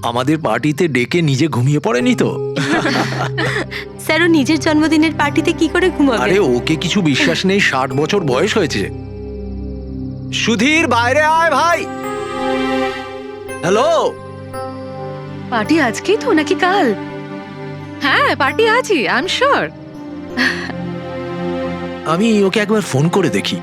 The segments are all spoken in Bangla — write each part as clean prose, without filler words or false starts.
আমাদের পার্টিতে ডেকে নিজে ঘুমিয়ে পড়েনি তো? স্যার ও নিজের জন্মদিনের পার্টিতে কি করে ঘুমাবে? আরে ওকে কিছু বিশ্বাস নেই, 60 বছর বয়স হয়েছে। সুধীর বাইরে আয় ভাই। হ্যালো। পার্টি আজকেই তো নাকি কাল? হ্যাঁ পার্টি আজই, আই এম শিওর। আমি ওকে একবার ফোন করে দেখি।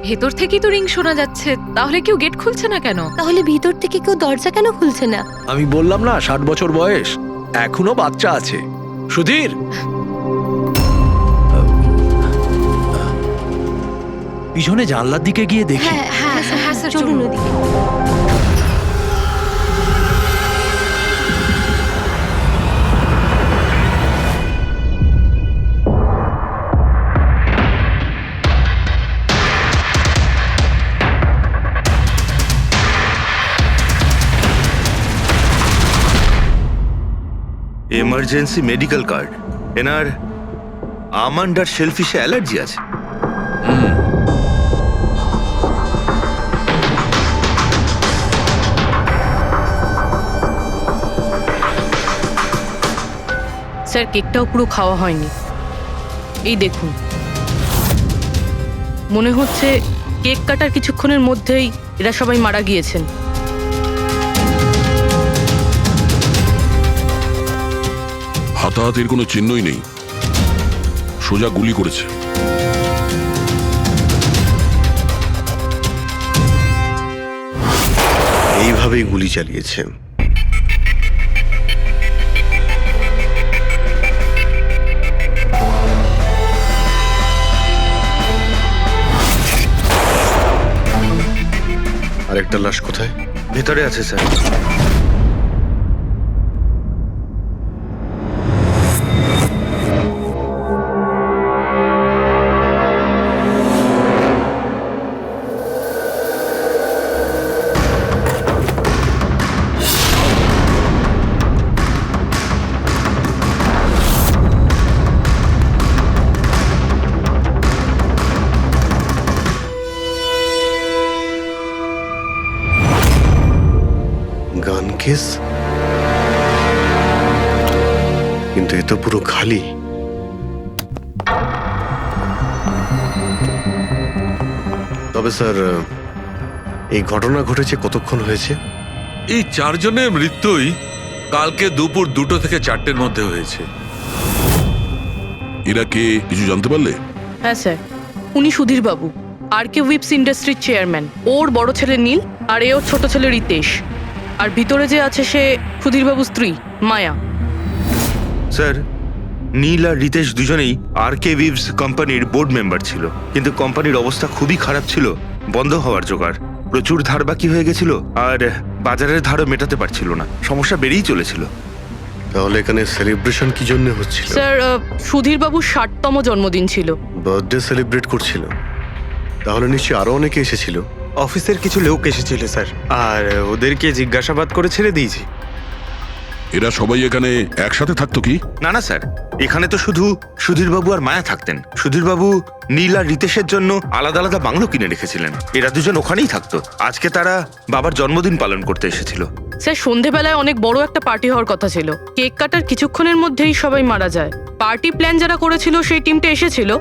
ভেতর থেকেই তো রিং শোনা যাচ্ছে, তাহলে কেউ গেট খুলছে না কেন? তাহলে ভিতর থেকে কেউ দরজা কেন খুলছে না? আমি বললাম না 60 বছর বয়স, এখনো বাচ্চা আছে। সুধীর, পিছনে জানলার দিকে গিয়ে দেখি। হ্যাঁ হ্যাঁ হ্যাঁ স্যার, চলুন চলুন। ওদিকে। Emergency medical card. এনার আমন্ড আর শেলফিশে অ্যালার্জি আছে। স্যার কেকটাও পুরো খাওয়া হয়নি, এই দেখুন। মনে হচ্ছে কেক কাটার কিছুক্ষণের মধ্যেই এরা সবাই মারা গিয়েছেন। হাতাহাতির কোনো চিহ্নই নেই, সোজা গুলি করেছে। এইভাবেই গুলি চালিয়েছে। আরেকটা লাশ কোথায়? ভেতরে আছে স্যার। গান কেস, কিন্তু এ তো পুরো খালি। তবে স্যার, এই ঘটনা ঘটেছে কতক্ষণ হয়েছে? এই 4 জনের মৃত্যুই কালকে দুপুর 2টো থেকে 4টের মধ্যে হয়েছে। এরা কে কিছু জানতে পারলে? হ্যাঁ স্যার, উনি সুধীর বাবু, আর কে উইপস ইন্ডাস্ট্রির চেয়ারম্যান। ওর বড় ছেলে নীল, আর এ ওর ছোট ছেলে রিতেশ। আর ভিতরে যে আছে সে সুধীর বাবুর স্ত্রী মায়া। স্যার, নীল আর রিতেশ দুজনেই আর কে উইভস কোম্পানির বোর্ড মেম্বার ছিল, কিন্তু কোম্পানির অবস্থা খুবই খারাপ ছিল, বন্ধ হওয়ার জোগাড়। প্রচুর ধার বাকি হয়ে গেছিল, আর বাজারের ধারও মেটাতে পারছিল না, সমস্যা বেড়েই চলেছিল। তাহলে এখানে সেলিব্রেশন কি জন্য হচ্ছিল? স্যার, সুধীর বাবুর 60তম জন্মদিন ছিল। বার্থডে সেলিব্রেট করছিল? তাহলে নিশ্চয়ই আরো অনেকে এসেছিল। অফিসের কিছু লোক এসেছিল স্যার, আর ওদেরকে জিজ্ঞাসাবাদ করে ছেড়ে দিয়েছি। এরা সবাই এখানে একসাথে থাকতো কি? না না স্যার, এখানে তো শুধু সুধীরবাবু আর মায়া থাকতেন। সুধীরবাবু নীল আর রিতেশের জন্য আলাদা আলাদা বাংলো কিনে রেখেছিলেন, এরা দুজন ওখানেই থাকতো। আজকে তারা বাবার জন্মদিন পালন করতে এসেছিল। স্যার, সন্ধেবেলায় অনেক বড় একটা পার্টি হওয়ার কথা ছিল, কেক কাটার কিছুক্ষণের মধ্যেই সবাই মারা যায়। পার্টি প্ল্যান যারা করেছিল সেই টিমটা এসেছিল,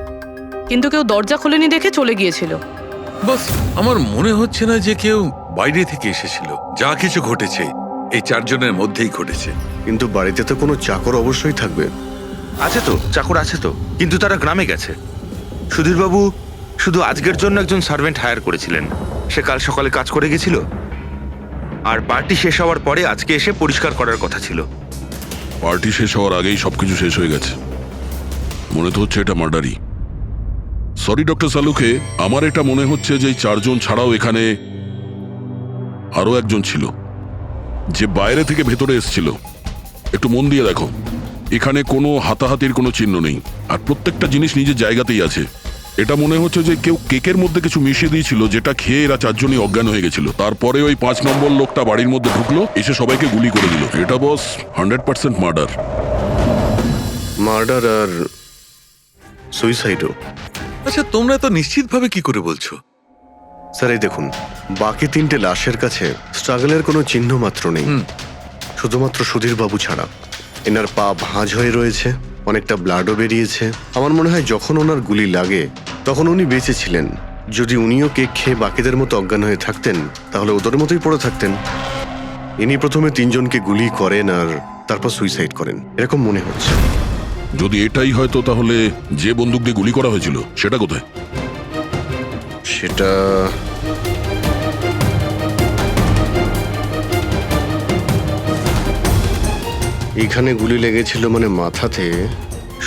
কিন্তু কেউ দরজা খোলেনি দেখে চলে গিয়েছিল। বস, আমার মনে হচ্ছে না যে কেউ বাইরে থেকে এসেছিল। যা কিছু ঘটেছে এই 4 জনের মধ্যেই ঘটেছে। কিন্তু বাড়িতে তো কোনো চাকর অবশ্যই থাকবে। আছে তো, চাকর আছে তো, কিন্তু তারা গ্রামে গেছে। সুধীরবাবু শুধু আজকের জন্য একজন সার্ভেন্ট হায়ার করেছিলেন, সে কাল সকালে কাজ করে গেছিল, আর পার্টি শেষ হওয়ার পরে আজকে এসে পরিষ্কার করার কথা ছিল। পার্টি শেষ হওয়ার আগেই সবকিছু শেষ হয়ে গেছে। মনে তো হচ্ছে এটা মার্ডারই। সরি ডক্টর সালুকে, আমার এটা মনে হচ্ছে যে এই 4 জন ছাড়াও এখানে আরো একজন ছিল, যে বাইরে থেকে ভেতরে এসেছিল। একটু মন দিয়ে দেখো, এখানে কোনো হাতাহাতির কোনো চিহ্ন নেই, আর প্রত্যেকটা জিনিস নিজের জায়গাতেই আছে। এটা মনে হচ্ছে যে কেউ কেকের মধ্যে কিছু মিশিয়ে দিয়েছিল, যেটা খেয়ে এরা 4 জনই অজ্ঞান হয়ে গেছিল। তারপরে ওই 5 নম্বর লোকটা বাড়ির মধ্যে ঢুকলো, এসে সবাইকে গুলি করে দিল। এটা বস 100% মার্ডার। মার্ডার আর সুইসাইডও। আচ্ছা, তোমরা তো নিশ্চিতভাবে কি করে বলছো? স্যার এই দেখুন, বাকি 3টে লাশের কাছে স্ট্রাগলের কোনো চিহ্ন মাত্র নেই, শুধুমাত্র সুধীর বাবু ছাড়া। এনার পা ভাঁজ হয়ে রয়েছে, অনেকটা ব্লাডও বেরিয়েছে। আমার মনে হয় যখন ওনার গুলি লাগে তখন উনি বেঁচে ছিলেন। যদি উনিও কেক খেয়ে বাকিদের মতো অজ্ঞান হয়ে থাকতেন তাহলে ওদের মতোই পড়ে থাকতেন। ইনি প্রথমে 3 জনকে গুলি করেন আর তারপর সুইসাইড করেন, এরকম মনে হচ্ছে। যদি এটাই হয়তো তাহলে যে বন্দুক দিয়ে গুলি করা হয়েছিল সেটা কোথায়? সেটা এইখানে গুলি লেগেছিল, মানে মাথাতে।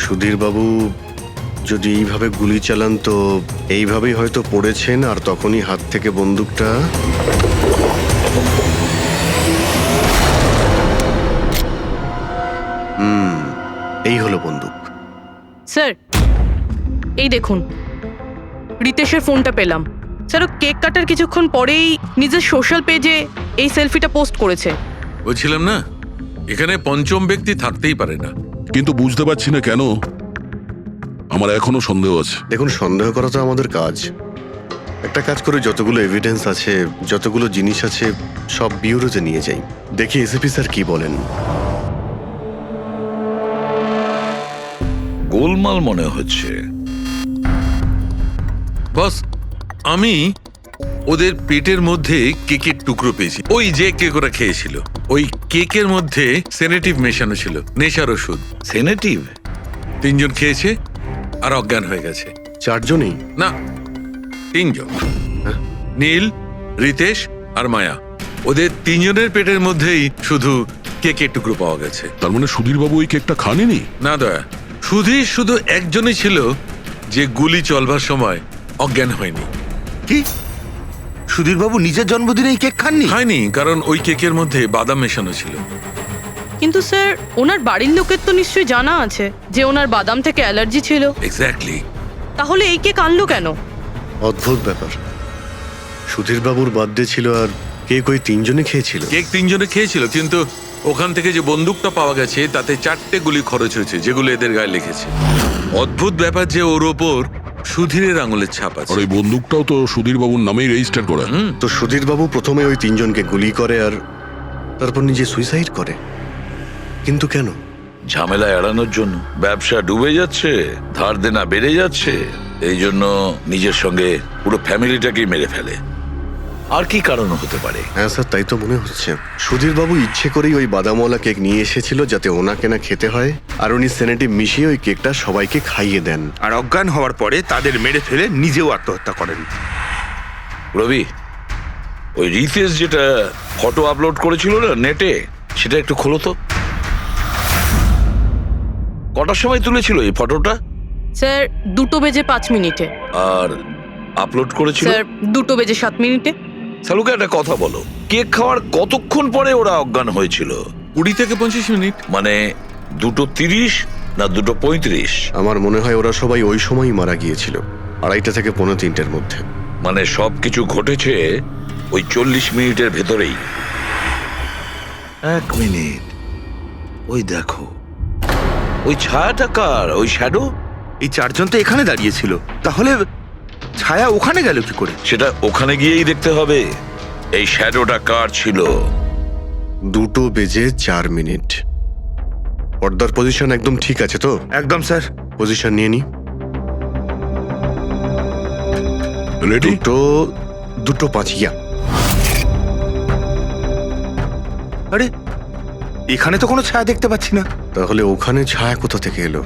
সুধীর বাবু যদি এইভাবে গুলি চালান তো এইভাবেই হয়তো পড়েছেন, আর তখনই হাত থেকে বন্দুকটা এই হলো বন্দুক। স্যার এই দেখুন, রিতেশের ফোনটা পেলাম। স্যার ও কেক কাটার কিছুক্ষণ পরেই নিজের সোশ্যাল পেজে এই সেলফিটা পোস্ট করেছে। বলছিলাম না, এখানে পঞ্চম ব্যক্তি থাকতেই পারে না। কিন্তু বুঝতে পারছি না কেন, আমার এখনো সন্দেহ আছে। দেখুন, সন্দেহ করা তো আমাদের কাজ। একটা কাজ করে যতগুলো এভিডেন্স আছে, যতগুলো জিনিস আছে, সব বিউরোতে নিয়ে যাই, দেখি এসিপি স্যার কি বলেন। গোলমাল মনে হচ্ছে। বস, আমি ওদের পেটের মধ্যে কেকের টুকরো পেয়েছি। ওই যে কেক ওরা খেয়েছিল, ওই কেকের মধ্যে সেনেটিভ মেশানো ছিল, নেশার ওষুধ। সেনেটিভ? 3 জন খেয়েছে আর অজ্ঞান হয়ে গেছে। 4 জনই? না, 3 জন। নীল, রিতেশ আর মায়া, ওদের 3 জনের পেটের মধ্যেই শুধু কেকের টুকরো পাওয়া গেছে। তার মানে সুধীর বাবু ওই কেকটা খাননি? না দয়া, শুধু একজনই ছিল যে গুলি চলবার সময় অজ্ঞান হয়নি। কি সুধীর বাবু নিজের জন্মদিনে এই কেক খাননি? হয়নি, কারণ ওই কেকের মধ্যে বাদাম মেশানো ছিল। কিন্তু স্যার ওনার বাড়ির লোকের তো নিশ্চয়ই জানা আছে যে ওনার বাদাম থেকে অ্যালার্জি ছিল। এক্স্যাক্টলি। তাহলে এই কেক আনলো কেন? অদ্ভুত ব্যাপার। সুধীর বাবুর বার্থডে ছিল আর কেক ওই 3 জনে খেয়েছিল। কেক 3 জনে খেয়েছিল, কিন্তু ওখান থেকে যে বন্দুকটা পাওয়া গেছে তাতে 4টে গুলি খরচ হয়েছে, যেগুলো এদের গায়ে লেগেছে। অদ্ভুত ব্যাপার যে ওর ওপর সুধীরের আঙুলের ছাপ আছে। আর ওই বন্দুকটাও তো সুধীর বাবুর নামেই রেজিস্টার করা। তো সুধীর বাবু প্রথমে ওই 3 জনকে গুলি করে আর তারপর নিজে সুইসাইড করে, কিন্তু কেন? ঝামেলা এড়ানোর জন্য। ব্যবসা ডুবে যাচ্ছে, ধার দেনা বেড়ে যাচ্ছে, এই জন্য নিজের সঙ্গে পুরো ফ্যামিলিটাকেই মেরে ফেলে। আর কি কারণ হতে পারে? হ্যাঁ স্যার, তাই তো মনে হচ্ছে। সুধীর বাবু ইচ্ছে করেই ওই বাদামওয়ালা কেক নিয়ে এসেছিল যাতে ওনাকে না খেতে হয়, আর উনি সেনেটিভ মিশিয়ে ওই কেকটা সবাইকে খাইয়ে দেন। আর অজ্ঞান হওয়ার পরে তাদের মেরে ফেলে নিজেও আত্মহত্যা করেন। রবি, ওই রিতেশ যেটা ফটো আপলোড করেছিল না নেটে, সেটা একটু খোলো তো। কটার সময় তুলেছিল এই ফটোটা? স্যার 2:05 আর আপলোড করেছিল? স্যার 2:07। সালুকে একটা কথা বলো, কেক খাওয়ার কতক্ষণ পরে ওরা অজ্ঞান হয়েছিল? 20 থেকে 25 মিনিট। মানে 2:30 না 2:35? আমার মনে হয় ওরা সবাই ওই সময়ই মারা গিয়েছিল, 2:30 থেকে 3:45-এর মধ্যে। মানে সবকিছু ঘটেছে ওই 40 মিনিটের ভেতরেই। 1 মিনিট, ওই দেখো, ওই ছায়াটা কার? ওই শ্যাডো? এই 4 জন তো এখানে দাঁড়িয়েছিল, তাহলে ছায়া ওখানে গেল কি করে? সেটা ওখানে গিয়েই দেখতে হবে। এই শ্যাডোটা কার ছিল? 2:04। পর্দার পজিশন একদম ঠিক আছে তো? একদম স্যার। পজিশন নিয়ে নি। রেডি? 2:05। ইয়া। আরে এখানে তো কোনো ছায়া দেখতে পাচ্ছি না। তাহলে ওখানে ছায়া কোথা থেকে এলো?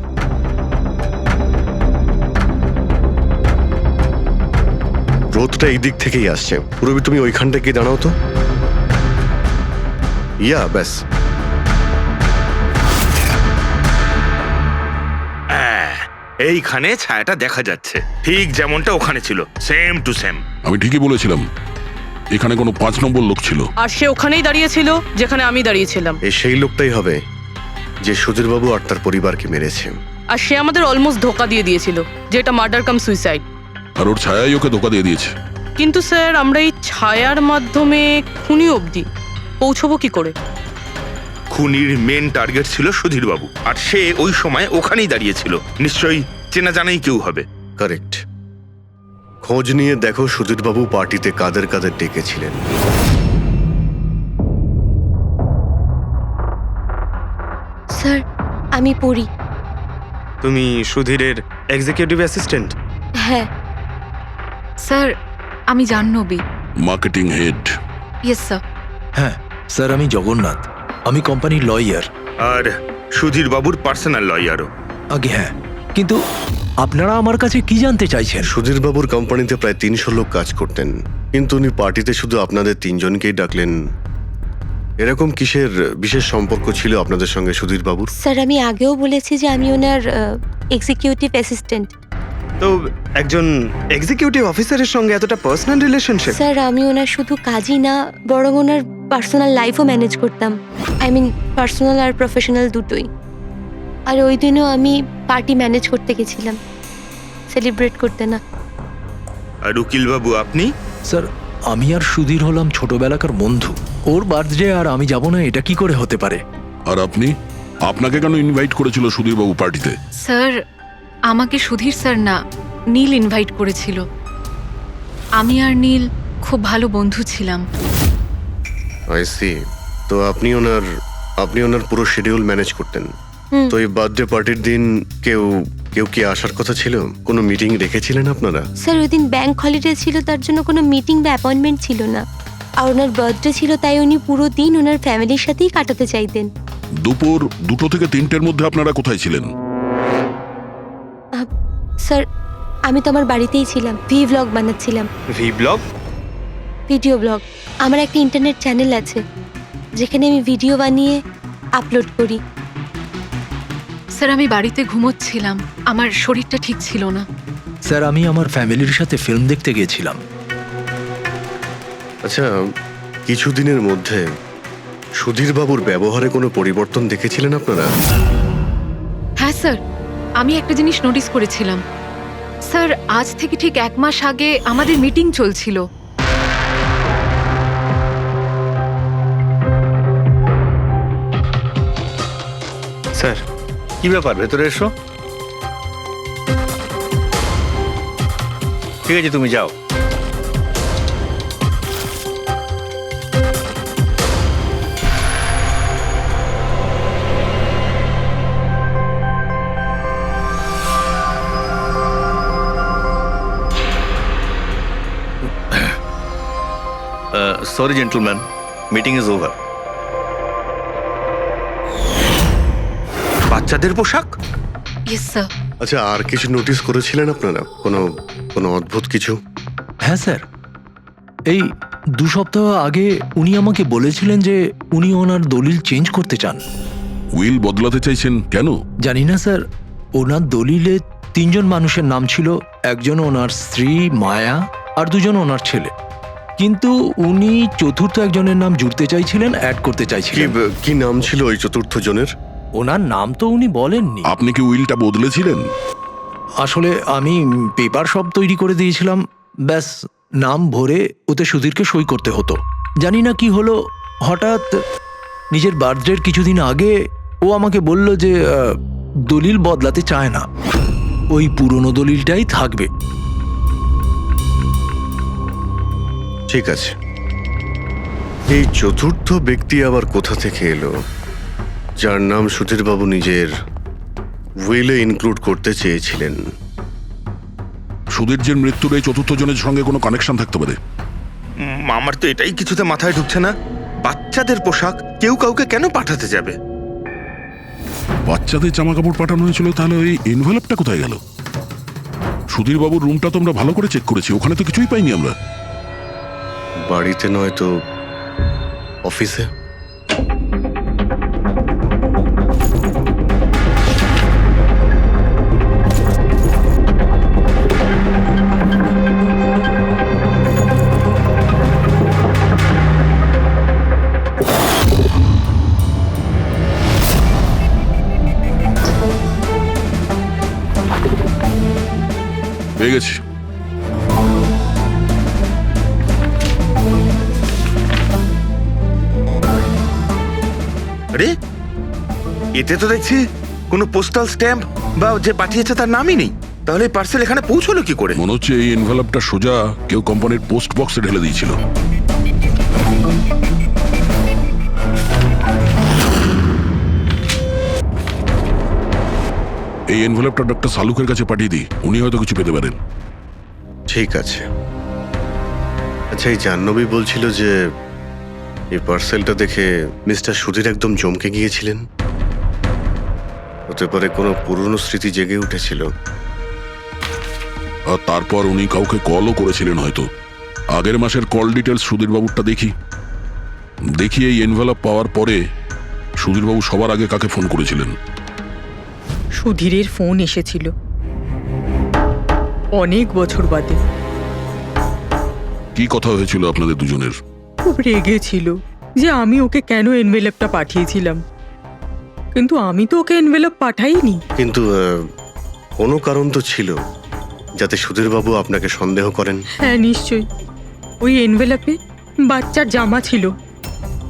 রোদটা এই দিক থেকেই আসছে। পুরবি, তুমি ওইখানটা গিয়ে দাঁড়াও তো। ইয়া, ব্যাস। এইখানে ছায়াটা দেখা যাচ্ছে, ঠিক যেমনটা ওখানে ছিল, সেম টু সেম। আমি ঠিকই বলেছিলাম, এখানে কোনো 5 নম্বর লোক ছিল। আর সে ওখানেই দাঁড়িয়েছিল যেখানে আমি দাঁড়িয়েছিলাম। এই সেই লোকটাই হবে যে সুধীর বাবু আর তার পরিবারকে মেরেছে। আর সে আমাদের অলমোস্ট ধোকা দিয়ে দিয়েছিল যে এটা মার্ডার কাম সুইসাইড। আর ওর ছায়াই ওকে ধোকা দিয়ে দিয়েছে। কিন্তু স্যার আমরা এই ছায়ার মাধ্যমে খুনি অবধি পৌঁছবো কি করে? খুনির মেন টার্গেট ছিল সুধীর বাবু, আর সে ওই সময় ওখানেই দাঁড়িয়েছিল। নিশ্চয়ই চেনা জানাই কেউ হবে। কারেক্ট। খোঁজ নিয়ে দেখো সুধীরবাবু পার্টিতে কাদের কাদের ডেকেছিলেন। স্যার আমি পড়ি। তুমি সুধীরের এক্সিকিউটিভ অ্যাসিস্ট্যান্ট? হ্যাঁ। স্যার আমি Jahnavi. Marketing head. Yes sir. হ্যাঁ স্যার, আমি জগন্নাথ, আমি কোম্পানির লয়ার। আর সুধীর বাবুর পার্সোনাল লয়ারও। আগে হ্যাঁ, কিন্তু আপনারা আমার কাছে কি জানতে চাইছেন? সুধীরবাবুর কোম্পানিতে প্রায় 300 লোক কাজ করতেন, কিন্তু উনি পার্টিতে শুধু আপনাদের 3 জনকেই ডাকলেন। এরকম কিসের বিশেষ সম্পর্ক ছিল আপনাদের সঙ্গে সুধীরবাবুর? স্যার আমি আগেও বলেছি যে আমি ওনার এক্সিকিউটিভ অ্যাসিস্ট্যান্ট। তো একজন এক্সিকিউটিভ অফিসারের সঙ্গে এতটা পার্সোনাল রিলেশনশিপ? স্যার আমি ওনার শুধু কাজই না, বরং ওনার পার্সোনাল লাইফও ম্যানেজ করতাম। আই মিন পার্সোনাল আর প্রফেশনাল দুটোই। আর ওই দিনও আমি পার্টি ম্যানেজ করতে গেছিলাম, সেলিব্রেট করতে না। আর উকিল বাবু আপনি? স্যার আমি আর সুধীর হলাম ছোটবেলাকার বন্ধু। ওর বার্থডে আর আমি যাব না, এটা কি করে হতে পারে? আর আপনি, আপনাকে কেন ইনভাইট করেছিল সুধীরবাবু পার্টিতে? স্যার আমাকে সুধীর স্যার না, নীল ইনভাইট করেছিল। আমি আর নীল খুব ভালো বন্ধু ছিলাম। I see. তো আপনি ওনার পুরো শিডিউল ম্যানেজ করতেন। তো এই বার্থডে পার্টির দিন কেউ কি আসার কথা ছিল? কোনো মিটিং রেখেছিলেন আপনারা? স্যার ওই দিন ব্যাংক হলিডে ছিল, তার জন্য কোনো মিটিং বা অ্যাপয়েন্টমেন্ট ছিল না। আর ওনার বার্থডে ছিল, তাই উনি পুরো দিন ওনার ফ্যামিলির সাথেই কাটাতে চাইতেন। দুপুর 2টো থেকে 3টের মধ্যে আপনারা কোথায় ছিলেন? স্যার আমি তো আমার বাড়িতেই ছিলাম, ভ্লগ বানাচ্ছিলাম। ব্লগ? Video blog. আমার একটা ইন্টারনেট চ্যানেল আছে যেখানে আমি ভিডিও বানিয়ে আপলোড করি। স্যার আমি বাড়িতে ঘুমোচ্ছিলাম, আমার শরীরটা ঠিক ছিল না। স্যার আমি আমার ফ্যামিলির সাথে ফিল্ম দেখতে গিয়েছিলাম। আচ্ছা, কিছুদিনের মধ্যে সুধীরবাবুর ব্যবহারে কোনো পরিবর্তন দেখেছিলেন আপনারা? হ্যাঁ স্যার, আমি একটা জিনিস নোটিস করেছিলাম। স্যার আজ থেকে ঠিক 1 মাস আগে আমাদের মিটিং চলছিল। স্যার কি ব্যাপার, ভেতরে এসো। ঠিক আছে তুমি যাও। Sorry, gentlemen. Meeting is over. বাচ্চাদের পোশাক? Yes sir. আচ্ছা, আর কিছু নোটিস করেছিলেন আপনারা? কোনো অদ্ভুত কিছু? হ্যাঁ স্যার, এই 2 সপ্তাহ আগে উনি আমাকে বলেছিলেন যে উনি ওনার দলিল চেঞ্জ করতে চান। উইল বদলাতে চাইছেন কেন? জানি না স্যার, ওনার দলিলে 3 জন মানুষের নাম ছিল, একজন ওনার স্ত্রী মায়া আর 2 জন ওনার ছেলে। কিন্তু উনি চতুর্থ একজনের নাম জুড়তে চাইছিলেন, অ্যাড করতে চাইছিলেন। কি নাম ছিল ওই চতুর্থ জনের? ওনার নাম তো উনি বলেননি। আপনি কি উইলটা বদলেছিলেন? আসলে আমি পেপার সব তৈরি করে দিয়েছিলাম, ব্যাস নাম ভরে ওতে সুধীরকে সই করতে হতো। জানি না কি হলো, হঠাৎ নিজের বার্থডের কিছুদিন আগে ও আমাকে বলল যে দলিল বদলাতে চায় না, ওই পুরনো দলিলটাই থাকবে। ঠিক আছে, এই চতুর্থ ব্যক্তি আবার কোথা থেকে এলো যার নাম সুধীরবাবু নিজের উইলে ইনক্লুড করতে চেয়েছিলেন? সুধীরজির মৃত্যুর এই চতুর্থ জনের সঙ্গে কোনো কানেকশন থাকতে পারে। আমার তো এটাই কিছুতে মাথায় ঢুকছে না। বাচ্চাদের পোশাক কেউ কাউকে কেন পাঠাতে যাবে? বাচ্চাদের জামা কাপড় পাঠানো হয়েছিল, তাহলে ওই এনভেলপটা কোথায় গেল? সুধীরবাবুর রুমটা তো আমরা ভালো করে চেক করেছি, ওখানে তো কিছুই পাইনি আমরা। বাড়িতে নয় তো অফিসে? পেয়ে গেছি। আরে এতে তো দেখছি কোনো পোস্টাল স্ট্যাম্প বা যে পাঠিয়েছে তার নামই নেই। তাহলে পার্সেল এখানে পৌঁছলো কি করে? মনে হচ্ছে এই এনভেলপটা সোজা কেউ কোম্পানির পোস্ট বক্সে ঢেলে দিয়েছিল। এই এনভেলপটা ডক্টর সালুকের কাছে পাঠিয়ে দিই, উনি হয়তো কিছু পেতে পারেন। ঠিক আছে। আচ্ছা, এই জাহ্নবী বলছিল যে এই পার্সেলটা দেখে মিস্টার সুধীর একদম চমকে গিয়েছিলেন। হতে পারে কোনো পুরনো স্মৃতি জেগে উঠেছিল। আর তারপর উনি কাউকে কলও করেছিলেন হয়তো। আগের মাসের কল ডিটেলস সুধীরবাবুরটা দেখি এই এনভেলপ পাওয়ার পরে সুধীরবাবু সবার আগে কাকে ফোন করেছিলেন? সুধীরের ফোন এসেছিল অনেক বছর বাদে। কি কথা হয়েছিল আপনাদের দুজনের? খুব রেগেছিল যে আমি ওকে কেন এনভেলপটা পাঠিয়েছিলাম, কিন্তু আমি তো ওকে এনভেলপ পাঠাইনি। কিন্তু কোনো কারণ তো ছিল যাতে সুধীরবাবু আপনাকে সন্দেহ করেন। হ্যাঁ, নিশ্চয়ই। ওই এনভেলপে বাচ্চার জামা ছিল।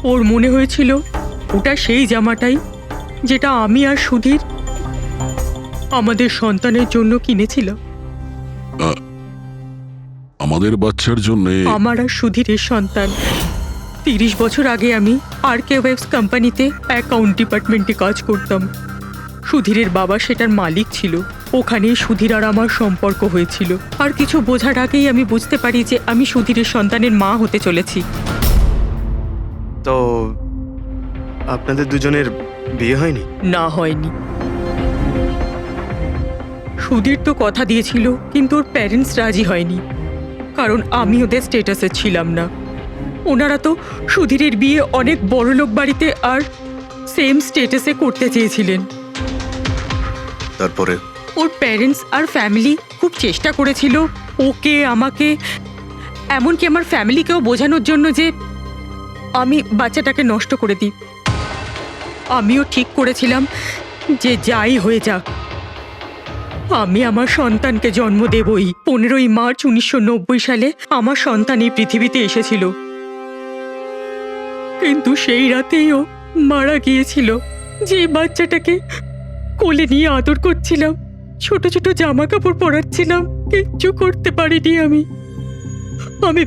ওর মনে হয়েছিল ওটা সেই জামাটাই যেটা আমি আর সুধীর আমাদের সন্তানের জন্য কিনেছিলাম। আমাদের বাচ্চার জন্য? আমার আর সুধীরের সন্তান। 30 বছর আগে আমি আরকে ওয়েবস কোম্পানিতে অ্যাকাউন্ট ডিপার্টমেন্টে কাজ করতাম। সুধীরের বাবা সেটার মালিক ছিল। ওখানেই সুধীর আর আমার সম্পর্ক হয়েছিল। আর কিছু বোঝার আগেই আমি বুঝতে পারি যে আমি সুধীরের সন্তানের মা হতে চলেছি। তো আপনাদের দুজনের বিয়ে হয়নি? না, হয়নি। সুধীর তো কথা দিয়েছিল, কিন্তু ওর প্যারেন্টস রাজি হয়নি, কারণ আমি ওদের স্টেটাসে ছিলাম না। ওনারা তো সুধীরের বিয়ে অনেক বড়লোক বাড়িতে আর সেম স্টেটাসে করতে চেয়েছিলেন। তারপরে ওর প্যারেন্টস আর ফ্যামিলি খুব চেষ্টা করেছিল ওকে, আমাকে, এমনকি আমার ফ্যামিলিকেও বোঝানোর জন্য যে আমি বাচ্চাটাকে নষ্ট করে দিই। আমিও ঠিক করেছিলাম যে যাই হয়ে যাক আমি আমার সন্তানকে জন্ম দেবই। 15ই মার্চ 1990 সালে আমার সন্তান এই পৃথিবীতে এসেছিল, কিন্তু সেই রাতেই ও মারা গিয়েছিল। যে বাচ্চাটাকে কোলে নিয়ে আদর করছিলাম, ছোট ছোট জামা কাপড় পরাচ্ছিলাম, কিচ্ছু করতে পারিনি আমি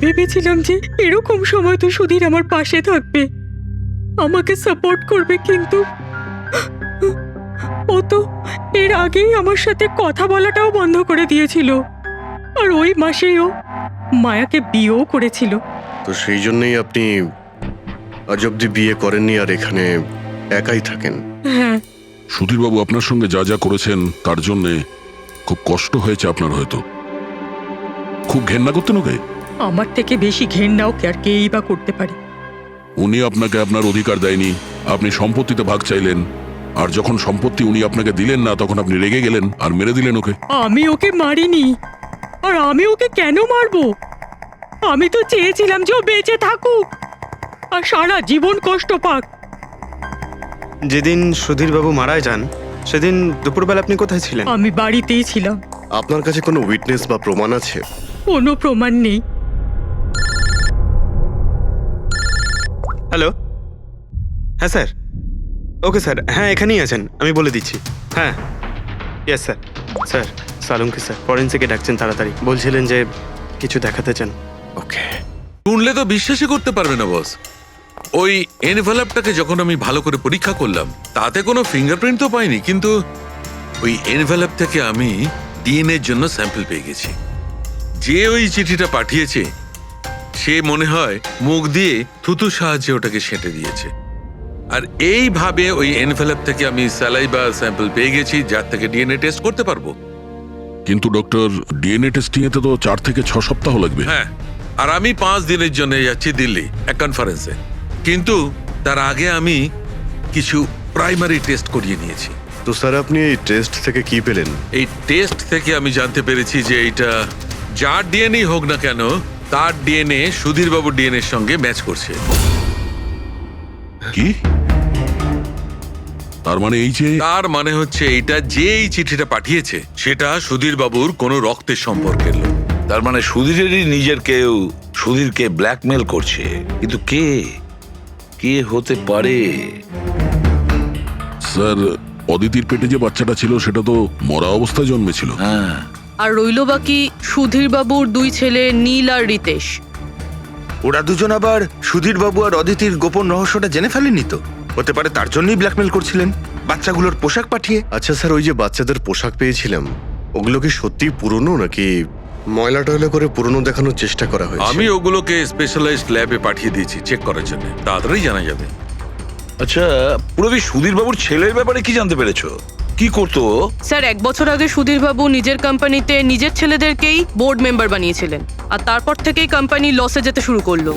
ভেবেছিলাম যে এরকম সময় তো সুধীর আমার পাশে থাকবে, আমাকে সাপোর্ট করবে, কিন্তু ও তো এর আগেই আমার সাথে কথা বলাটাও বন্ধ করে দিয়েছিল। আর ওই মাসেই ও মায়াকে বিয়েও করেছিল। তো সেই জন্যই আপনি আজ অব্দি বিয়ে করেননি আর এখানে একাই থাকেন? হ্যাঁ। সুধীরবাবু আপনার সঙ্গে যা যা করেছেন তার জন্যে খুব কষ্ট হয়েছে আপনার, হয়তো খুব ঘেন্না করতেন ওকে। আমার থেকে বেশি ঘেন্নাও কে আর কেই বা করতে পারে। উনি আপনাকে আপনার অধিকার দেয়নি, আপনি সম্পত্তিতে ভাগ চাইলেন, আর যখন সম্পত্তি উনি আপনাকে দিলেন না তখন আপনি রেগে গেলেন আর মেরে দিলেন ওকে। আমি ওকে মারিনি, আর আমি ওকে কেন মারবো? আমি তো চেয়েছিলাম যে ও বেঁচে থাকুক আর সারা জীবন কষ্ট পাক। যেদিন সুধীরবাবু মারা যান সেদিন দুপুরবেলা আপনি কোথায় ছিলেন? আমি বাড়িতেই ছিলাম। আপনার কাছে কোনো উইটনেস বা প্রমাণ আছে? কোনো প্রমাণ নেই। হ্যালো, হ্যাঁ স্যার। ওকে স্যার, হ্যাঁ এখানেই আছেন, আমি বলে দিচ্ছি। হ্যাঁ, ইয়েস স্যার। স্যার, সালুমকে স্যার ফরেন্সিকে ডাকছেন তাড়াতাড়ি, বলছিলেন যে কিছু দেখাতে চান। ওকে। শুনলে তো বিশ্বাসই করতে পারবে না বস। ওই এনভেলপটাকে যখন আমি ভালো করে পরীক্ষা করলাম তাতে কোনো ফিঙ্গারপ্রিন্ট তো পাইনি, কিন্তু ওই এনভেলপ থেকে আমি ডিএনএর জন্য স্যাম্পল পেয়ে গেছি। যে ওই চিঠিটা পাঠিয়েছে সে মনে হয় মুখ দিয়ে থুতুর সাহায্যে ওটাকে সেঁটে দিয়েছে। আর এইভাবে ওই এনভেলপ থেকে আমি স্যালাইভা স্যাম্পল পেয়ে গেছি, যার থেকে ডিএনএ টেস্ট করতে পারবো। কিন্তু ডক্টর, ডিএনএ টেস্টিং এতে তো 4 থেকে 6 সপ্তাহ লাগবে। হ্যাঁ, আর আমি 5 দিনের জন্য যাচ্ছি দিল্লি এক কনফারেন্সে, কিন্তু তার আগে আমি কিছু প্রাইমারি টেস্ট করিয়ে নিয়েছি। তো স্যার আপনি এই টেস্ট থেকে কি পেলেন? এই টেস্ট থেকে আমি জানতে পেরেছি যে এটা যার ডিএনএ হোক না কেন তার ডিএনএ সুধীরবাবুর ডিএনএর সঙ্গে ম্যাচ করছে। কি? তার মানে এই যে, তার মানে হচ্ছে এইটা যে এই চিঠিটা পাঠিয়েছে সেটা সুধীরবাবুর কোনো রক্তের সম্পর্কের লোক। তার মানে সুধীরেরই নিজের কেউ সুধীরকে ব্ল্যাকমেল করছে, কিন্তু কে কে হতে পারে? স্যার অদিতির পেটে যে বাচ্চাটা ছিল সেটা তো মরা অবস্থায় জন্মেছিল। হ্যাঁ, আর রইল বাকি সুধীর বাবুর 2 ছেলে নীল আর রিতেশ। ওরা দুজন আবার সুধীর বাবু আর অদিতির গোপন রহস্যটা জেনে ফেলেনি তো? হতে পারে তার জন্যই ব্ল্যাকমেল করছিলেন, বাচ্চাগুলোর পোশাক পাঠিয়ে। আচ্ছা স্যার, ওই যে বাচ্চাদের পোশাক পেয়েছিলাম ওগুলো কি সত্যি পুরনো নাকি ময়লা টয়লা করে পুরনো দেখানোর চেষ্টা করা হয়েছে? আমি ওগুলোকে স্পেশালাইজড ল্যাবে পাঠিয়ে দিয়েছি চেক করার জন্য, তাড়াতাড়ি জানা যাবে। আচ্ছা পুরবি সুধীর বাবুর ছেলের ব্যাপারে কি জানতে পেরেছো? কি করতো ও? স্যার 1 বছর আগে সুধীর বাবু নিজের কোম্পানিতে নিজের ছেলেদেরকেই বোর্ড মেম্বার বানিয়েছিলেন, আর তারপর থেকেই কোম্পানি লসে যেতে শুরু করলো।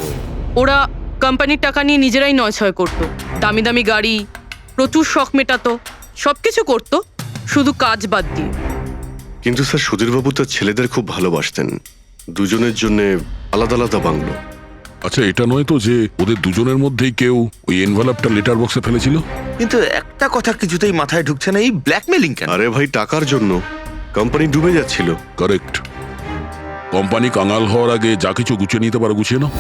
ওরা কোম্পানির টাকা নিয়ে নিজেরাই নয়ছয় করতো, দামি দামি গাড়ি, প্রচুর শখ মেটাতো, সবকিছু করতো শুধু কাজ বাদ দিয়ে। কিন্তু স্যার সুধীরবাবু তার ছেলেদের খুব ভালোবাসতেন, দুজনের জন্য আলাদা আলাদা বাংলো। আচ্ছা এটা নয় তো যে ওদের দুজনের মধ্যেই কেউ ওই এনভেলপটা লেটার বক্সে ফেলেছিল? কিন্তু একটা কথা কিছুতেই মাথায় ঢুকছে না, এই ব্ল্যাকমেলিং কেন? আরে ভাই, টাকার জন্য। কোম্পানি ডুবে যাচ্ছিল। কারেক্ট। কোম্পানি কাঙাল হওয়ার আগে যা কিছু গুছিয়ে নিতে পারো গুছিয়ে নাও।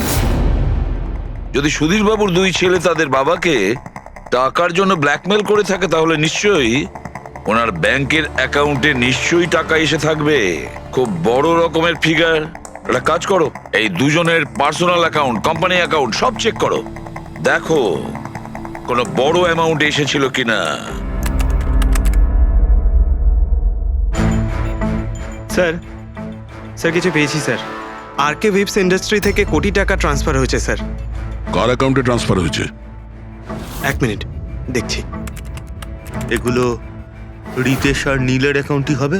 যদি সুধীর বাবুর 2 ছেলে তাদের বাবাকে টাকার জন্য ব্ল্যাকমেল করে থাকে তাহলে নিশ্চয়ই ওনার ব্যাংকের অ্যাকাউন্টে নিশ্চয়ই টাকা এসে থাকবে, খুব বড় রকমের ফিগার। একটা কাজ করো, এই দুজনের পার্সোনাল অ্যাকাউন্ট, কোম্পানি অ্যাকাউন্ট সব চেক করো, দেখো কোনো বড় অ্যামাউন্ট এসেছিল কিনা। স্যার স্যার কিছু পেয়েছি স্যার। আরকে উইপস ইন্ডাস্ট্রি থেকে কোটি টাকা ট্রান্সফার হয়েছে স্যার। কার অ্যাকাউন্টে ট্রান্সফার হয়েছে? 1 মিনিট দেখছি। এগুলো রিতেশ আর নীলের অ্যাকাউন্টই হবে?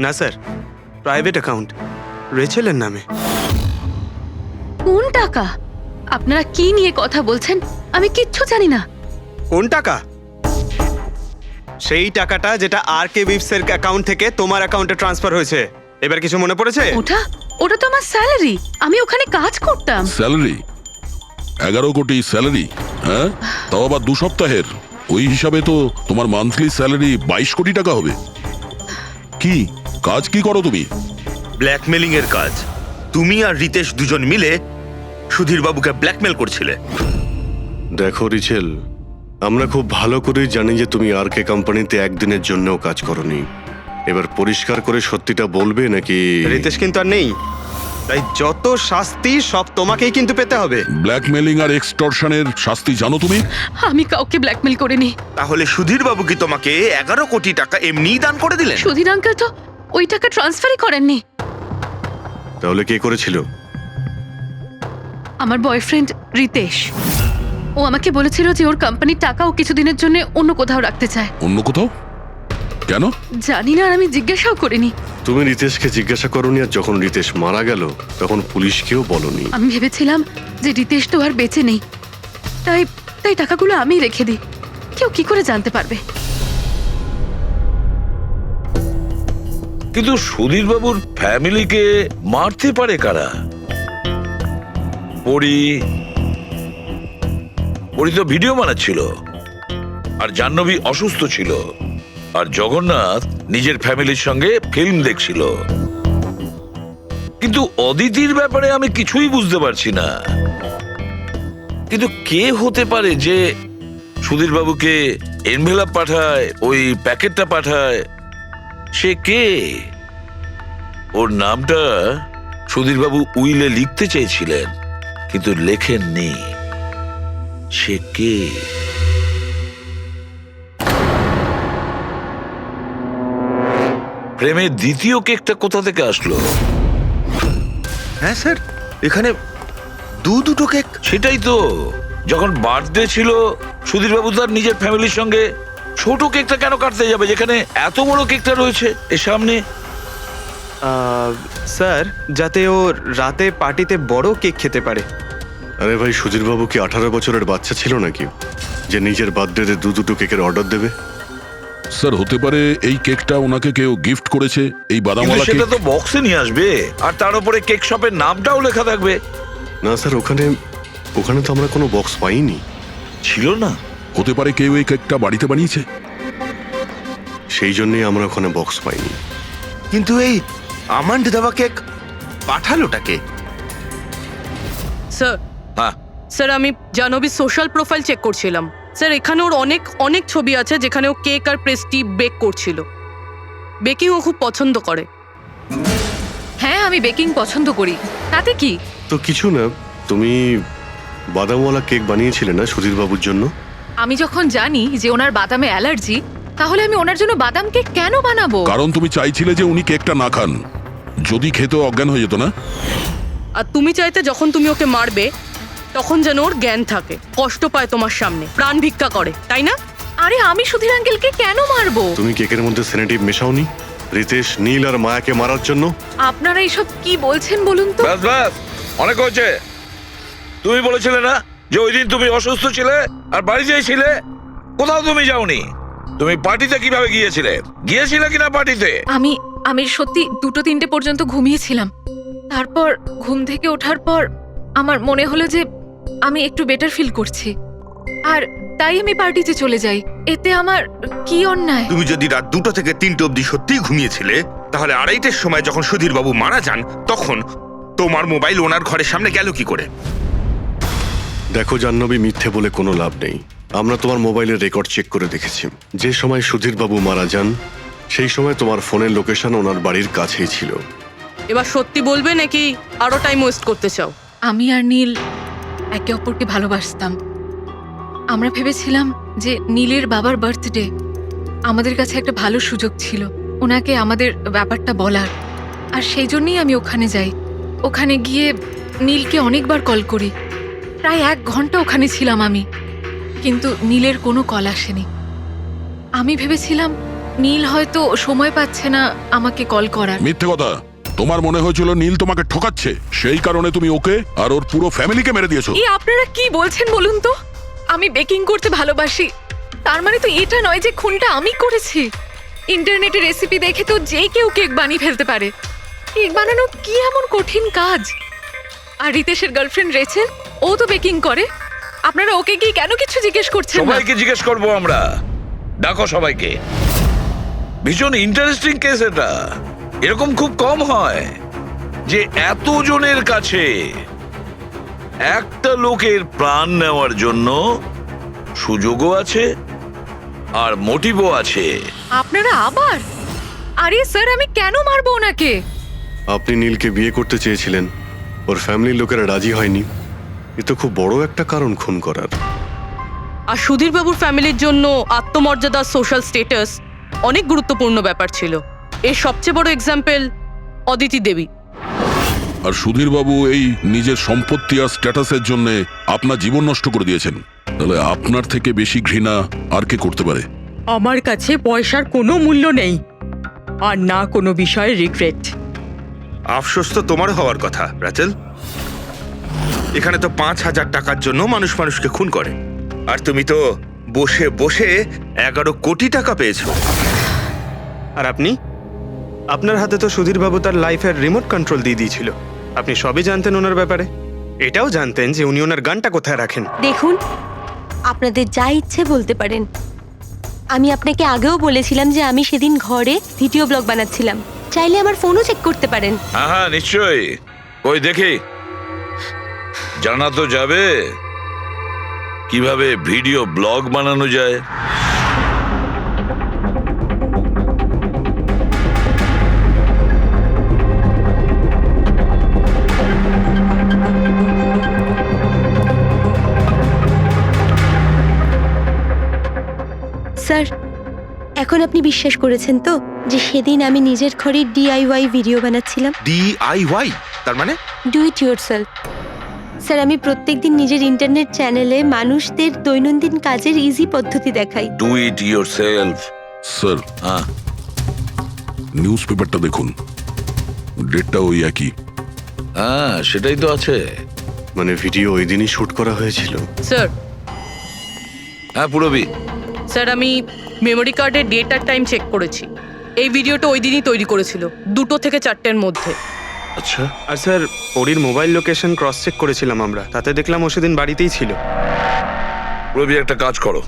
না স্যার, প্রাইভেট অ্যাকাউন্ট, রেচেলের নামে। কোন টাকা? আপনারা কি নিয়ে কথা বলছেন? আমি কিচ্ছু জানি না। কোন টাকা? সেই টাকাটা যেটা আরকে উইপস এর অ্যাকাউন্ট থেকে তোমার অ্যাকাউন্টে ট্রান্সফার হয়েছে। এবার কিছু মনে পড়েছে? ওটা তো আমার স্যালারি, আমি ওখানে কাজ করতাম। স্যালারি? 11 কোটি স্যালারি? হ্যাঁ, তাও আবার 2 সপ্তাহের। ওই হিসাবে তো তোমার মান্থলি স্যালারি 22 কোটি টাকা হবে। কি কাজ কি করো তুমি? ব্ল্যাকমেলিং এর কাজ। তুমি আর রিতেশ দুজন মিলে সুধীর বাবুকে ব্ল্যাকমেল করছিলে। দেখো রিচেল, আমরা খুব ভালো করেই জানি যে তুমি আরকে কোম্পানিতে একদিনের জন্যও কাজ করনি। এবার পরিষ্কার করে সত্যিটা বলবে নাকি? রিতেশ কিন্তু আর নেই, তাই যত শাস্তি সব তোমাকেই কিন্তু পেতে হবে। ব্ল্যাকমেলিং আর এক্সটর্শনের শাস্তি জানো তুমি? আমি কাউকে ব্ল্যাকমেল করিনি। তাহলে সুধীর বাবু কি তোমাকে 11 কোটি টাকা এমনিই দান করে দিলেন? সুধীর আঙ্কেল তো ওই টাকা ট্রান্সফারই করেননি। তাহলে কে করেছিল? আমার বয়ফ্রেন্ড রিতেশ। ও আমাকে বলেছিল যে ওর কোম্পানির টাকা ও কিছুদিনের জন্য অন্য কোথাও রাখতে চায়। অন্য কোথাও? কেন? জানি না, আর আমি জিজ্ঞাসাও করিনি। তুমি রিতেশকে জিজ্ঞাসা করনি, আর যখন রিতেশ মারা গেল তখন পুলিশকেও বলনি। আমি ভেবেছিলাম যে রিতেশ তো আর বেঁচে নেই, তাই তাই টাকাগুলো আমি রেখে দিই। কেউ কি করে জানতে পারবে? কিন্তু সুধীর বাবুর ফ্যামিলিকে মারতে পারে কারা? পরি তো ভিডিও বানাচ্ছিল, আর জাহ্নবী অসুস্থ ছিল, আর জগন্নাথ নিজের ফ্যামিলির সঙ্গে ফিল্ম দেখছিল। কিন্তু অদিতির ব্যাপারে আমি কিছুই বুঝতে পারছি না। কিন্তু কে হতে পারে যে সুধীর বাবুকে এনভেলপ পাঠায়, ওই প্যাকেটটা পাঠায়? সে কে? ওর নামটা সুধীর বাবু উইলে লিখতে চেয়েছিলেন কিন্তু লেখেননি। সে কে? প্রেমের দ্বিতীয় কেকটা কোথা থেকে আসলো? হ্যাঁ স্যার, এখানে দুটো কেক। সেটাই তো, যখন বার্থডে ছিল সুধীর বাবু তার নিজের ফ্যামিলির সঙ্গে, ছোট কেকটা কেন কাটতে যাবে যেখানে এত বড় কেকটা রয়েছে এর সামনে? স্যার, যাতে ও রাতে পার্টিতে বড় কেক খেতে পারে। আরে ভাই, সুধীরবাবু কি 18 বছরের বাচ্চা ছিল নাকি যে নিজের বার্থডেতে দুটো কেকের অর্ডার দেবে? স্যার হতে পারে এই কেকটা ওনাকে কেউ গিফট করেছে, এই কিন্তু বাদামওয়ালা কেক। সেটা তো বক্সে নিয়ে আসবে, আর তার উপরে কেক শপের নামটাও লেখা থাকবে। না স্যার, ওখানে তো আমরা কোনো বক্স পাইনি। ছিল না? হতে পারে কেউ এই কেকটা বাড়িতে বানিয়েছে, সেই জন্যই আমরা ওখানে বক্স পাইনি। কিন্তু এই আমন্ড দেওয়া কেক পাঠালোটাকে? স্যার, হ্যাঁ, স্যার আমি জাহ্নবীর সোশ্যাল প্রোফাইল চেক করছিলাম। স্যার এখানে ওর অনেক অনেক ছবি আছে যেখানে ও কেক আর পেস্ট্রি বেক করছিল। বেকিং ও খুব পছন্দ করে। হ্যাঁ আমি বেকিং পছন্দ করি, তাতে কি? তো কিছু না, তুমি বাদামওয়ালা কেক বানিয়েছিলে না সুধীর বাবুর জন্য? আমি যখন জানি যে ওনার বাদামে অ্যালার্জি, তাহলে আমি ওনার জন্য বাদাম কেক কেন বানাবো? কারণ তুমি চাইছিলে যে উনি কেকটা না খান, যদি খেতে অজ্ঞান হয়ে যেত না। আর তুমি চাইতে যখন তুমি ওকে মারবে তখন যেন ওর জ্ঞান থাকে, কষ্ট পায় তোমার সামনে, প্রাণ ভিক্ষা করে, তাই না? আরে আমি সুধীর আঙ্কেলকে কেন মারবো? তুমি কেকের মধ্যে সেনেটিভ মেশাওনি রিতেশ, নীল আর মায়াকে মারার জন্য? আপনারা এইসব কি বলছেন বলুন তো? ব্যাস ব্যাস, অনেক হয়েছে। তুমি বলেছিলে না যে ওই দিন তুমি অসুস্থ ছিলে আর বাড়িতেই ছিলে? কোথাও তুমি যাওনি। তুমি পার্টিতে কিভাবে গিয়েছিলে কিনা পার্টিতে? আমি সত্যি 2-3 পর্যন্ত ঘুমিয়েছিলাম। তারপর ঘুম থেকে ওঠার পর আমার মনে হলো যে আমি একটু বেটার ফিল করছি, আর তাই আমি পার্টিতে চলে যাই। এতে আমার কি অন্যায়? তুমি যদি রাত 2টা থেকে 3টে অবধি সত্যিই ঘুমিয়েছিলে, তাহলে 2:30টার সময় যখন সুধীর বাবু মারা যান তখন তোমার মোবাইল ওনার ঘরের সামনে গেল কি করে? দেখো জাহ্নবী, মিথ্যে বলে কোনো লাভ নেই। আমরা তোমার মোবাইলের রেকর্ড চেক করে দেখেছি। যে সময় সুধীর বাবু মারা যান সেই সময় তোমার ফোনের লোকেশন ওনার বাড়ির কাছেই ছিল। এবার সত্যি বলবে নাকি আরো টাইম ওয়েস্ট করতে চাও? আমি আর নীল একে অপরকে ভালোবাসতাম। আমরা ভেবেছিলাম যে নীলের বাবার বার্থডে, আমাদের কাছে একটা ভালো সুযোগ ছিল ওনাকে আমাদের ব্যাপারটা বলার, আর সেই জন্যই আমি ওখানে যাই। ওখানে গিয়ে নীলকে অনেকবার কল করি, প্রায় 1 ঘন্টা ওখানে ছিলাম আমি, কিন্তু নীলের কোনো কল আসেনি। আমি ভেবেছিলাম নীল হয়তো সময় পাচ্ছে না আমাকে কল করার। মিথ্যে কথা। তোমার মনে হয়েছিল নীল তোমাকে ঠকাচ্ছে, সেই কারণে তুমি ওকে আর ওর পুরো ফ্যামিলিকে মেরে দিয়েছো। এই আপনারা কি বলছেন বলুন তো? আমি বেকিং করতে ভালোবাসি, তার মানে তো এটা নয় যে খুনটা আমি করেছি। ইন্টারনেটে রেসিপি দেখে তো যে কেউ কেক বানিয়ে ফেলতে পারে। কেক বানানো কি এমন কঠিন কাজ? আর রিতেশের গার্লফ্রেন্ড রেচেল, ও তো বেকিং করে। আপনারা ওকে কি কেন কিছু জিজ্ঞেস করছেন না? সবাইকে জিজ্ঞেস করবো আমরা। ডাকো সবাইকে। ভীষণ ইন্টারেস্টিং কেস এটা। এরকম খুব কম হয় যে এতজনের কাছে একটা লোকের প্রাণ নেওয়ার জন্য সুযোগও আছে আর মোটিভও আছে। আপনারা আবার? আরে স্যার, আমি কেন মারবো ওনাকে? আপনি নীলকে বিয়ে করতে চেয়েছিলেন, ওর ফ্যামিলির লোকেরা রাজি হয়নি। এ তো খুব বড় একটা কারণ খুন করার। আর সুধীর বাবুর ফ্যামিলির জন্য আত্মমর্যাদা, সোশ্যাল স্ট্যাটাস অনেক গুরুত্বপূর্ণ ব্যাপার ছিল। এর সবচেয়ে বড় এক্সাম্পল অদিতি দেবী। আর সুধীর বাবু এই নিজের সম্পত্তি আর স্ট্যাটাসের জন্য আপনার জীবন নষ্ট করে দিয়েছেন। তাহলে আপনার থেকে বেশি ঘৃণা আর কে করতে পারে? আমার কাছে পয়সার কোনো মূল্য নেই, আর না কোনো বিষয়ে রিগ্রেট। আফসোস তো তোমার হওয়ার কথা রাচেল। এখানে তো 5,000 টাকার জন্য মানুষ মানুষকে খুন করে, আর তুমি তো বসে বসে 11 কোটি টাকা পেয়েছো। আর আপনি? আপনার হাতে তো সুধীর বাবু তার লাইফের রিমোট কন্ট্রোল দিয়ে দিয়েছিল। আপনি সবই জানতেন ওনার ব্যাপারে। এটাও জানতেন যে উনি ওনার গানটা কোথায় রাখেন। দেখুন, আপনাদের যা ইচ্ছে বলতে পারেন। আমি আপনাকে আগেও বলেছিলাম যে আমি সেদিন ঘরে ভিডিও ব্লগ বানাচ্ছিলাম, চাইলে আমার ফোনও চেক করতে পারেন। হ্যাঁ হ্যাঁ, নিশ্চয়ই। ওই দেখি, জানা তো যাবে কিভাবে ভিডিও ব্লগ বানানো যায়। স্যার, এখন আপনি বিশ্বাস করেছেন তো যে সেদিন আমি নিজের ঘরে DIY ভিডিও বানাচ্ছিলাম? DIY তার মানে? Do it yourself. স্যার, আমি প্রত্যেকদিন নিজের ইন্টারনেট চ্যানেলে মানুষদের দৈনন্দিন কাজের ইজি পদ্ধতি দেখাই। Do it yourself. স্যার, হ্যাঁ, নিউজ পেপারটা দেখুন, ডেটটা ওই একই। হ্যাঁ সেটাই তো আছে। মানে ভিডিও ওই দিনই শুট করা হয়েছিল? স্যার, হ্যাঁ পুরবি। স্যার আমি মেমোরি কার্ডের ডেট আর টাইম চেক করেছি। এই ভিডিওটা ওই দিনই তৈরি করেছিল, 2টো থেকে 4টের মধ্যে। আচ্ছা, আর স্যার, ওরির মোবাইল লোকেশন ক্রস চেক করেছিলাম আমরা, তাতে দেখলাম ও সেদিন বাড়িতেই ছিল। রবি একটা কাজ করো,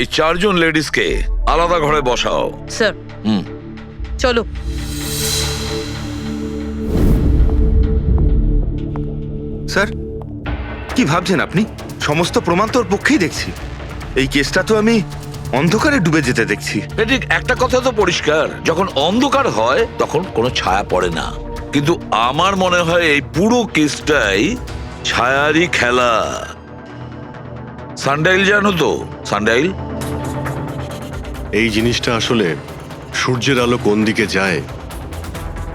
এই 4 জন লেডিসকে আলাদা ঘরে বসাও। স্যার, হুম, চলো। স্যার, কি ভাবছেন আপনি? সমস্ত প্রমাণ তোর পক্ষেই দেখছি। এই কেসটা তো আমি অন্ধকারে ডুবে যেতে দেখছি। ঠিক একটা কথা তো পরিষ্কার, যখন অন্ধকার হয় তখন কোনো ছায়া পড়ে না, কিন্তু আমার মনে হয় এই পুরো কেসটাই ছায়ারই খেলা। সানডাইল জানো তো? সানডাইল এই জিনিসটা আসলে সূর্যের আলো কোন দিকে যায়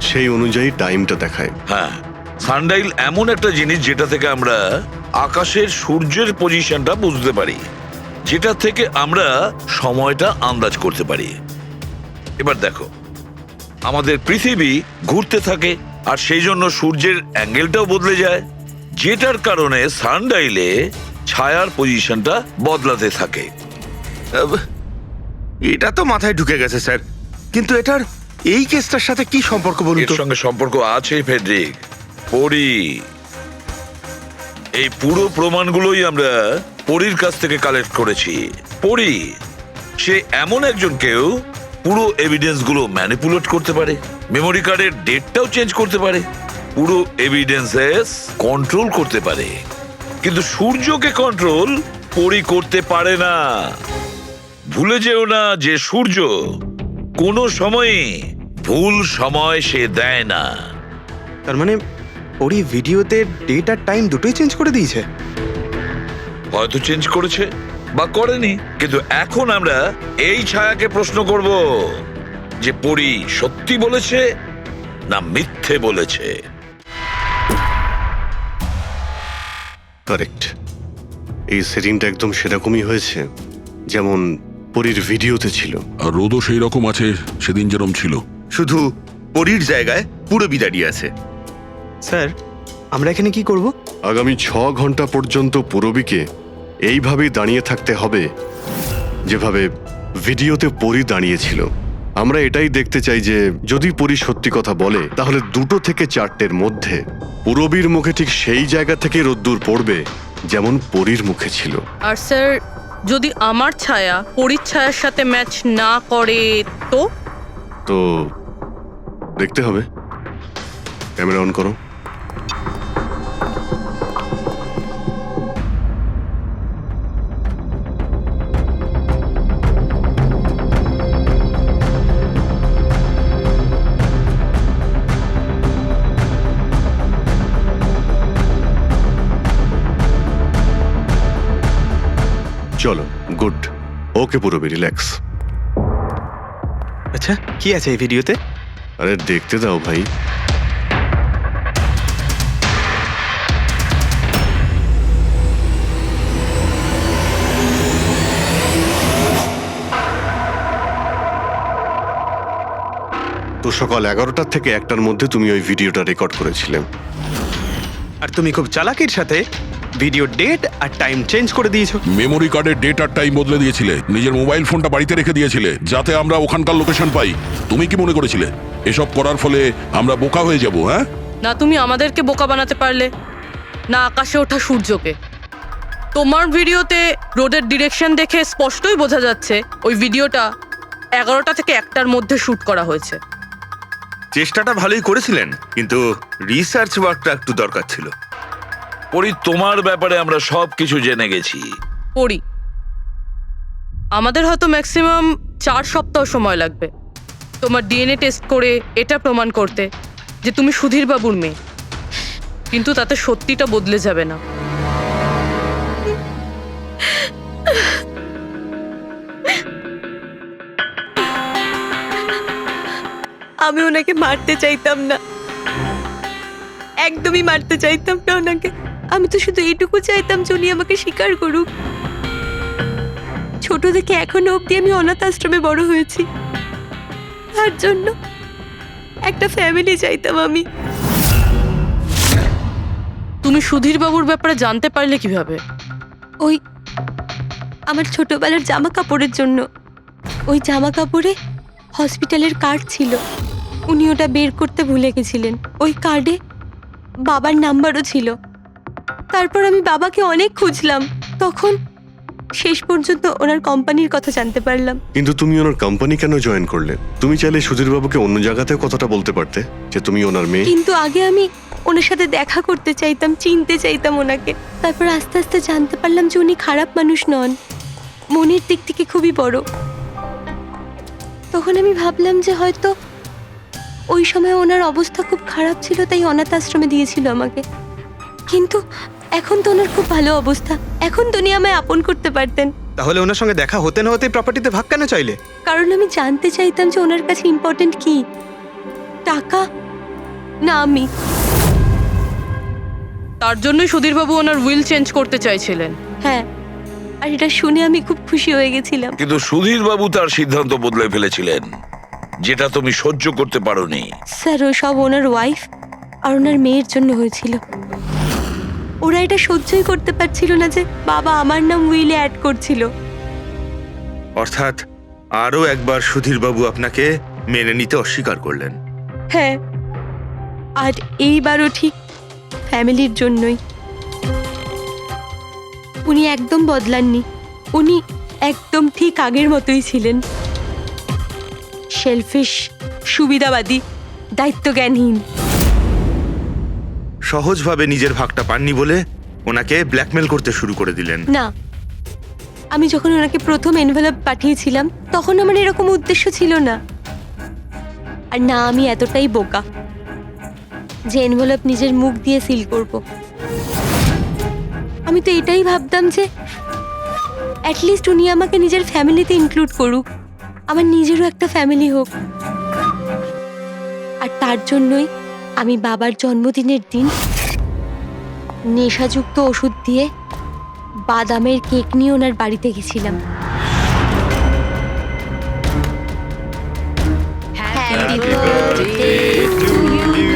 সেই অনুযায়ী টাইমটা দেখায়। হ্যাঁ, সানডাইল এমন একটা জিনিস যেটা থেকে আমরা আকাশের সূর্যের পজিশনটা বুঝতে পারি, যেটা থেকে আমরা সময়টা আন্দাজ করতে পারি। এবার দেখো, আমাদের পৃথিবী ঘুরতে থাকে আর সেই জন্য সূর্যের অ্যাঙ্গেলটাও বদলে যায়, যেটার কারণে সানডাইলে ছায়ার পজিশনটা বদলাতে থাকে। এটা তো মাথায় ঢুকে গেছে স্যার, কিন্তু এটার এই কেসটার সাথে কি সম্পর্ক বলুন এর তো? সঙ্গে সম্পর্ক আছে ফেডরিক। পরি, এই পুরো প্রমাণগুলোই আমরা পরীর কাছ থেকে কালেক্ট করেছি। পরি সে এমন একজন কেউ পুরো এভিডেন্স গুলো ম্যানিপুলেট করতে পারে, মেমোরি কার্ডের ডেটটাও চেঞ্জ করতে পারে, পুরো এভিডেন্সেস কন্ট্রোল করতে পারে, কিন্তু সূর্যকে কন্ট্রোল পরি করতে পারে না। ভুলে যেও না যে সূর্য কোনো সময়ে ভুল সময় সে দেয় না। তার মানে ওরই ভিডিওতে ডেট আর টাইম দুটোই চেঞ্জ করে দিয়েছে। হয়তো চেঞ্জ করেছে বা করেনি, কিন্তু এখন আমরা এই ছায়াকে প্রশ্ন করব যে পরি সত্যি বলেছে না মিথ্যে বলেছে। কারেক্ট, এই সেটিংটা একদম সেরকমই হয়েছে যেমন পরীর ভিডিওতে ছিল। আর রোদও সেই রকম আছে সেদিন যেরকম ছিল। শুধু পরীর জায়গায় পুরবি দাঁড়িয়ে আছে। স্যার, আমরা এখানে কি করব? আগামী 6 ঘন্টা পর্যন্ত পুরবীকে এইভাবেই দাঁড়িয়ে থাকতে হবে যেভাবে ভিডিওতে পরী দাঁড়িয়েছিল। আমরা এটাই দেখতে চাই যে যদি পরী সত্যি কথা বলে তাহলে 2 থেকে 4টের মধ্যে পুরবীর মুখে ঠিক সেই জায়গা থেকে রোদ্দুর পড়বে যেমন পরীর মুখে ছিল। আর স্যার, যদি আমার ছায়া পরীর ছায়ার সাথে ম্যাচ না করে তো? তো দেখতে হবে। ক্যামেরা অন করো। চলো, গুড। ওকে পুরবী, রিল্যাক্স। আচ্ছা, কি আছে এই ভিডিওতে? আরে দেখতে দাও ভাই। তো সকাল 11টা থেকে 1টার মধ্যে তুমি ওই ভিডিওটা রেকর্ড করেছিলে। আর তুমি খুব চালাকির সাথে ভিডিও ডেট আর টাইম চেঞ্জ করে দিয়েছো। মেমোরি কার্ডের ডেট আর টাইম বদলে দিয়েছিলে, নিজের মোবাইল ফোনটা বাড়িতে রেখে দিয়েছিলে যাতে আমরা ওখানকার লোকেশন পাই। তুমি কি মনে করেছিলে এসব করার ফলে আমরা বোকা হয়ে যাব? হ্যাঁ, না তুমি আমাদেরকে বোকা বানাতে পারলে, না আকাশে ওঠা সূর্যকে। তোমার ভিডিওতে রোডের ডিরেকশন দেখে স্পষ্টই বোঝা যাচ্ছে ওই ভিডিওটা 11টা থেকে 1টার মধ্যে শুট করা হয়েছে। চেষ্টাটা ভালোই করেছিলেন, কিন্তু রিসার্চ ওয়ার্কটা একটু দরকার ছিল। পরি, তোমার ব্যাপারে আমরা সব কিছু জেনে গেছি। পড়ি, আমাদের হয়তো ম্যাক্সিমাম 4 সপ্তাহ সময় লাগবে তোমার ডিএনএ টেস্ট করে এটা প্রমাণ করতে যে তুমি সুধীর বাবুর মেয়ে, কিন্তু তাতে সত্যিটা বদলে যাবে না। আমি ওনাকে মারতে চাইতাম না, একদমই মারতে চাইতাম না ওনাকে। আমি তো শুধু এইটুকু চাইতাম যে উনি আমাকে স্বীকার করুক। ছোট থেকে এখনো অবধি আমি অনাথ আশ্রমে বড় হয়েছি, তার জন্য একটা ফ্যামিলি চাইতাম আমি। তুমি সুধীর বাবুর ব্যাপারে জানতে পারলে কিভাবে? ওই আমার ছোটবেলার জামা কাপড়ের জন্য। ওই জামা কাপড়ে হসপিটালের কার্ড ছিল, উনি ওটা বের করতে ভুলে গেছিলেন। ওই কার্ডে বাবার নাম্বারও ছিল। তারপর আমি বাবাকে অনেক খুঁজলাম, তখন শেষ পর্যন্ত ওনার কোম্পানির কথা জানতে পারলাম। কিন্তু তুমি ওনার কোম্পানি কেন জয়েন করলে? তুমি চাইলে সুধীরবাবুকে অন্য জায়গাতেও কথাটা বলতে পারতে যে তুমি ওনার মেয়ে। কিন্তু আগে আমি ওনার সাথে দেখা করতে চাইতাম, চিনতে চাইতাম ওনাকে। তারপর আস্তে আস্তে জানতে পারলাম যে উনি খারাপ মানুষ নন, মনের দিক থেকে খুবই বড়। তখন আমি ভাবলাম যে হয়তো ওই সময় ওনার অবস্থা খুব খারাপ ছিল, তাই অনাথ আশ্রমে দিয়েছিল আমাকে। কিন্তু এখন তো ওনার খুব ভালো অবস্থা, এখন তো উনি আমায় আপন করতে পারতেন। তাহলে ওনার সঙ্গে দেখা হতে না হতেই প্রপার্টিতে ভাগ কেন চাইলে? কারণ আমি জানতে চাইতাম যে ওনার কাছে ইম্পর্টেন্ট কি, টাকা না আমি। তার জন্যই সুধীরবাবু ওনার উইল চেঞ্জ করতে চাইছিলেন। হ্যাঁ, আর এটা শুনে আমি খুব খুশি হয়ে গেছিলাম। কিন্তু সুধীর বাবু তার সিদ্ধান্ত বদলে ফেলেছিলেন, যেটা তুমি সহ্য করতে পারোনি। স্যার, ও সব ওনার ওয়াইফ আর ওনার মেয়ের জন্য হয়েছিল। ওরা এটা সহ্যই করতে পারছিল না যে বাবা আমার নাম উইলে অ্যাড করছিল। অর্থাৎ আরও একবার সুধীরবাবু আপনাকে মেনে নিতে অস্বীকার করলেন। হ্যাঁ, আর এইবারও ঠিক ফ্যামিলির জন্যই। উনি একদম বদলাননি, উনি একদম ঠিক আগের মতোই ছিলেন। সেলফিশ, সুবিধাবাদী, দায়িত্বজ্ঞানহীন। সহজভাবে নিজের ভাগটা পাননি বলে ওনাকে ব্ল্যাকমেল করতে শুরু করে দিলেন। না, আমি যখন ওনাকে প্রথম এনভেলপ পাঠিয়েছিলাম তখন আমার এরকম উদ্দেশ্য ছিল না। আর না আমি এতটাই বোকা যে এনভেলপ নিজের মুখ দিয়ে সিল করব। আমি তো এটাই ভাবতাম যে অ্যাটলিস্ট উনি আমাকে নিজের ফ্যামিলিতে ইনক্লুড করুক, আমার নিজেরও একটা ফ্যামিলি হোক। আর তার জন্যই আমি বাবার জন্মদিনের দিন নেশাযুক্ত ওষুধ দিয়ে বাদামের কেক নিয়ে ওনার বাড়িতে গেছিলাম। Happy birthday to you.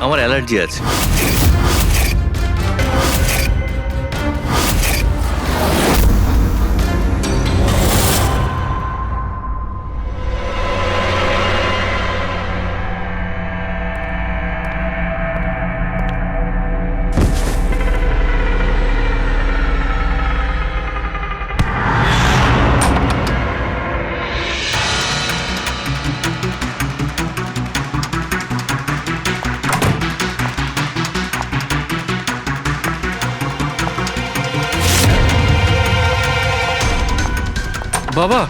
আমার অ্যালার্জি আছে। বাবা,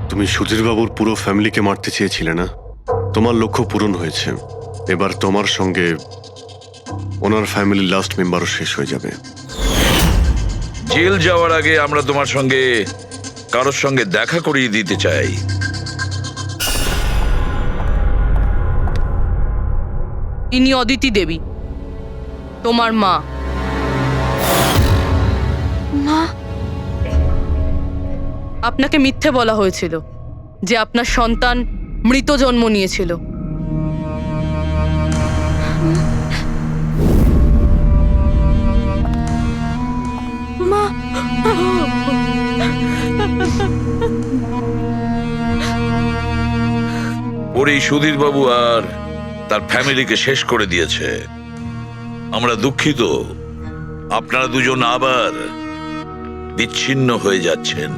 তুমি সুধীরবাবুর পুরো ফ্যামিলিকে মারতে চেয়েছিলে না? তোমার লক্ষ্য পূরণ হয়েছে। এবার তোমার সঙ্গে ওনার ফ্যামিলির লাস্ট মেম্বারও শেষ হয়ে যাবে। জেল যাওয়ার আগে আমরা তোমার সঙ্গে কারোর সঙ্গে দেখা করিয়ে দিতে চাই। ইনি অদিতি দেবী, তোমার মা। মা, আপনাকে মিথ্যে বলা হয়েছিল যে আপনার সন্তান মৃত জন্ম নিয়েছিল। মা, ওর এই সুধীর বাবু আর তার ফ্যামিলিকে শেষ করে দিয়েছে। আমরা দুঃখিত, আপনারা দুজন আবার বিচ্ছিন্ন হয়ে যাচ্ছেন।